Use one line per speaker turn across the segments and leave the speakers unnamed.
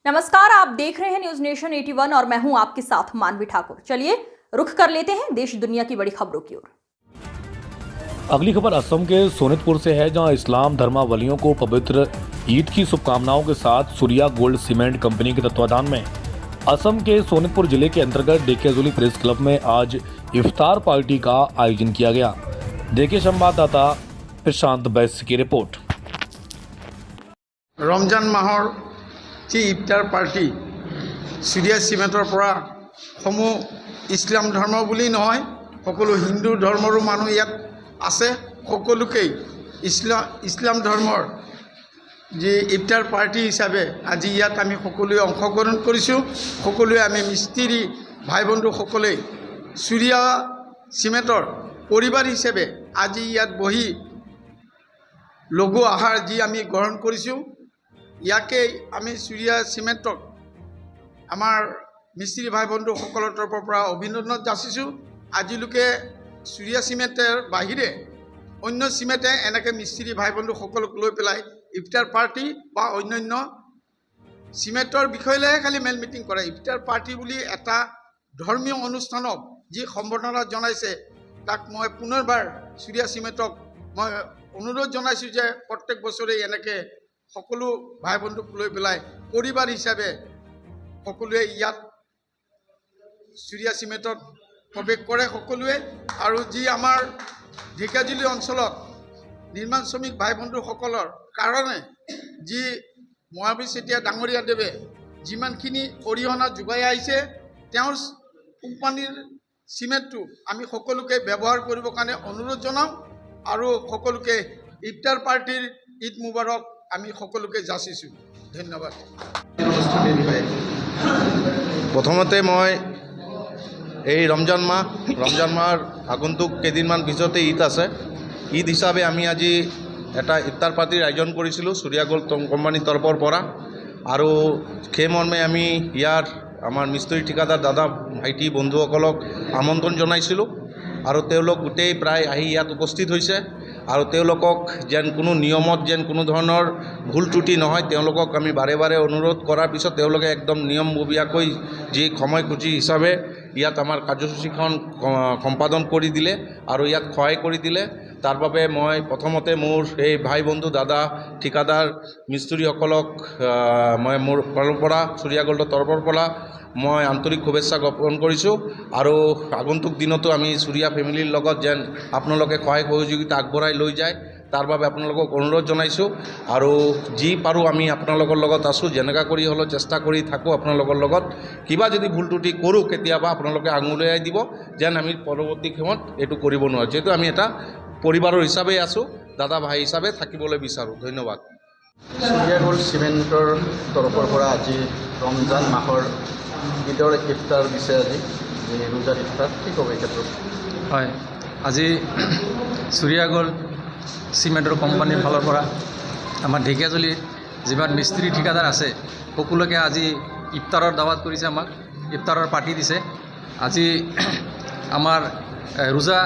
नमस्कार, आप देख रहे हैं न्यूज नेशन 81 और मैं हूं आपके साथ मानवी ठाकुर। चलिए रुख कर लेते हैं देश दुनिया की बड़ी खबरों की ओर।
अगली खबर असम के सोनितपुर से है, जहां इस्लाम धर्मावलंबियों को पवित्र ईद की शुभकामनाओं के साथ सूर्या गोल्ड सीमेंट कंपनी के तत्वाधान में असम के सोनितपुर जिले के अंतर्गत डेकेजुली प्रेस क्लब में आज इफ्तार पार्टी का आयोजन किया गया। देखिए संवाददाता प्रशांत बैस की रिपोर्ट।
रमजान माहर जी इफ्तार पार्टी सूर्या सीमेंटर পৰা সমূহ ইছলাম ধৰ্ম বুলি নহয়, সকলো হিন্দু ধৰ্মৰো মানুহ ইয়াত আছে। সকলোকেই ইছলাম ধৰ্মৰ যি ইফতাৰ পাৰ্টি হিচাপে আজি ইয়াত আমি সকলোৱে অংশগ্ৰহণ কৰিছোঁ। সকলোৱে আমি মিস্ত্ৰী ভাই বন্ধুসকলে सूर्या सीमेंटर परिवार हिसापे আজি ইয়াত বহি লঘু আহাৰ যি আমি গ্ৰহণ কৰিছোঁ। ইয়াকে আমি सूर्या सीमेंटक आमार मिस्त्री भाई बंधु सकলৰ तरफৰ পৰা অভিনন্দন যাচিছোঁ। আজিলৈকে सूर्या सीमेंटर বাহিৰে অন্য सीमेंटे এনেকৈ मिस्त्री भाई बंधु সকলক লৈ পেলাই ইফতাৰ পাৰ্টি বা অন্যান্য सीमेंटर বিষয়লৈহে খালি মেল মিটিং কৰে। ইফতাৰ পাৰ্টি বুলি এটা ধৰ্মীয় অনুষ্ঠানক যি সম্বৰ্ধনা জনাইছে, তাক মই পুনৰবাৰ सूर्या सीमेंटक মই অনুৰোধ জনাইছোঁ যে প্ৰত্যেক বছৰে এনেকৈ সকলো ভাই বন্ধুক লৈ পেলাই পৰিবাৰ হিচাপে সকলোৱে ইয়াত सूर्या सीमेंटत প্ৰৱেশ কৰে সকলোৱে। আৰু যি আমাৰ ঢেকিয়াজুলি অঞ্চলত নিৰ্মাণ শ্ৰমিক ভাই বন্ধুসকলৰ কাৰণে যি মহাবীৰ চেতিয়া ডাঙৰীয়াদেৱে যিমানখিনি অৰিহণা যোগাই আহিছে, তেওঁৰ কোম্পানীৰ চিমেণ্টটো আমি সকলোকে ব্যৱহাৰ কৰিবৰ কাৰণে অনুৰোধ জনাওঁ আৰু সকলোকে ইফতাৰ পাৰ্টিৰ ঈদ মুবাৰক আমি সকলোকে যাচিছোঁ। ধন্যবাদ।
প্ৰথমতে মই এই ৰমজান মাহৰ আগন্তুক কেইদিনমান পিছতে ঈদ আছে। ঈদ হিচাপে আমি আজি এটা ইফতাৰ পাৰ্টিৰ আয়োজন কৰিছিলোঁ सूर्या गोल्ड কোম্পানীৰ তৰফৰ পৰা। আৰু সেই মৰ্মে আমি ইয়াৰ আমাৰ মিস্ত্ৰী ঠিকাদাৰ দাদা ভাইটি বন্ধুসকলক আমন্ত্ৰণ জনাইছিলোঁ আৰু তেওঁলোক গোটেই প্ৰায় আহি ইয়াত উপস্থিত হৈছে। আৰু তেওঁলোকক যেন কোনো নিয়মত যেন কোনো ধৰণৰ ভুল ত্ৰুটি নহয়, তেওঁলোকক আমি বাৰে বাৰে অনুৰোধ কৰাৰ পিছত তেওঁলোকে একদম নিয়মববীয়াকৈ যি সময়সূচী হিচাপে ইয়াত আমাৰ কাৰ্যসূচীখন সম্পাদন কৰি দিলে আৰু ইয়াত সহায় কৰি দিলে। তাৰ বাবে মই প্ৰথমতে মোৰ এই ভাই বন্ধু দাদা ঠিকাদাৰ মিস্ত্ৰীসকলক মই মোৰ ফালৰ পৰা सूर्या गोल्डৰ তৰফৰ পৰা মই আন্তৰিক শুভেচ্ছা জ্ঞাপন কৰিছোঁ। আৰু আগন্তুক দিনতো আমি सूर्या ফেমিলিৰ লগত যেন আপোনালোকে সহায় সহযোগিতা আগবঢ়াই লৈ যায়, তাৰ বাবে আপোনালোকক অনুৰোধ জনাইছোঁ। আৰু যি পাৰোঁ আমি আপোনালোকৰ লগত আছোঁ, যেনেকুৱা কৰি হ'লেও চেষ্টা কৰি থাকোঁ আপোনালোকৰ লগত। কিবা যদি ভুল ত্ৰুটি কৰোঁ কেতিয়াবা আপোনালোকে আঙুলিয়াই দিব, যেন আমি পৰৱৰ্তী সময়ত এইটো কৰিব নোৱাৰোঁ। যিহেতু আমি এটা পৰিবাৰৰ হিচাপে আছোঁ, দাদা ভাই হিচাপে থাকিবলৈ বিচাৰোঁ। ধন্যবাদ।
सूर्या गोल्ड सीमेंटर तरफर পৰা আজি ৰমজান মাহৰ ঈদৰ ইফতাৰ দিছে। আজি ৰোজাৰ ইফতাৰ কি ক'ব এই ক্ষেত্ৰত?
হয়, আজি सूर्या गोल्ड सीमेंटर কোম্পানীৰ ফালৰ পৰা আমাৰ ঢেকিয়াজুলিৰ যিমান মিস্ত্ৰী ঠিকাদাৰ আছে সকলোকে আজি ইফতাৰৰ দাৱাত কৰিছে, আমাক ইফতাৰৰ পাৰ্টি দিছে। আজি আমাৰ ৰোজা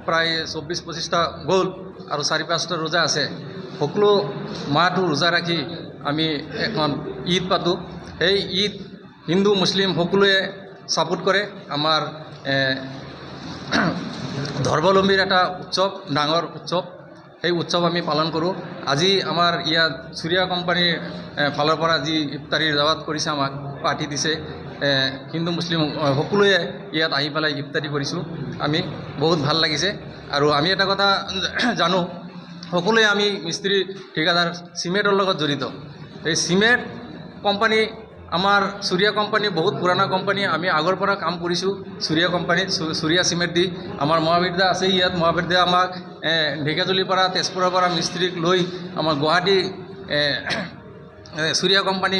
প্ৰায় 24-25টা গ'ল আৰু 4-5টা ৰোজা আছে। সকলো মাহটো ৰোজা ৰাখি আমি এখন ঈদ পাতোঁ। এই ঈদ হিন্দু মুছলিম সকলোৱে ছাপোৰ্ট কৰে। আমাৰ ধৰ্মাৱলম্বীৰ এটা উৎসৱ, ডাঙৰ উৎসৱ। সেই উৎসৱ আমি পালন কৰোঁ। আজি আমাৰ ইয়াত सूर्या কোম্পানীৰ ফালৰ পৰা যি ইফতাৰীৰ দাৱাত কৰিছে, আমাক পাৰ্টি দিছে। হিন্দু মুছলিম সকলোৱে ইয়াত আহি পেলাই ইফতাৰী কৰিছোঁ, আমি বহুত ভাল লাগিছে। আৰু আমি এটা কথা জানো, সকলোৱে আমি মিস্ত্ৰী ঠিকাদাৰ চিমেণ্টৰ লগত জড়িত। এই চিমেণ্ট কোম্পানী আমাৰ सूर्या কোম্পানী বহুত পুৰণা কোম্পানী। আমি আগৰ পৰা কাম কৰিছোঁ सूर्या কোম্পানীত, सूर्या চিমেণ্ট দি। আমাৰ মহাবিদ্যা আছে ইয়াত, মহাবিদ্যাই আমাক ঢেকিয়াজুলিৰ পৰা তেজপুৰৰ পৰা মিস্ত্ৰীক লৈ আমাৰ গুৱাহাটী सूर्या কোম্পানী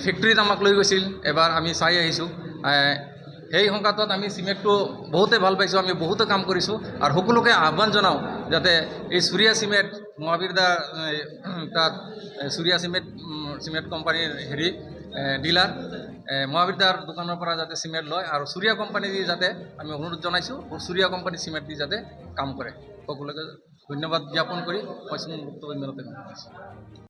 ফেক্টৰীত আমাক লৈ গৈছিল। এবাৰ আমি চাই আহিছোঁ। সেই সংঘাতত আমি চিমেণ্টটো বহুতে ভাল পাইছোঁ, আমি বহুতে কাম কৰিছোঁ। আৰু সকলোকে আহ্বান জনাওঁ যাতে এই सूर्या চিমেণ্ট মহাবিদ্যা তাত सूर्या চিমেণ্ট কোম্পানীৰ ডিলাৰ মহাবিদ্যাৰ দোকানৰ পৰা যাতে চিমেণ্ট লয় আৰু सूर्या কোম্পানী দি যাতে আমি অনুৰোধ জনাইছোঁ सूर्या কোম্পানী চিমেণ্ট দি যাতে কাম কৰে। সকলোকে ধন্যবাদ জ্ঞাপন কৰি মই বক্তব্য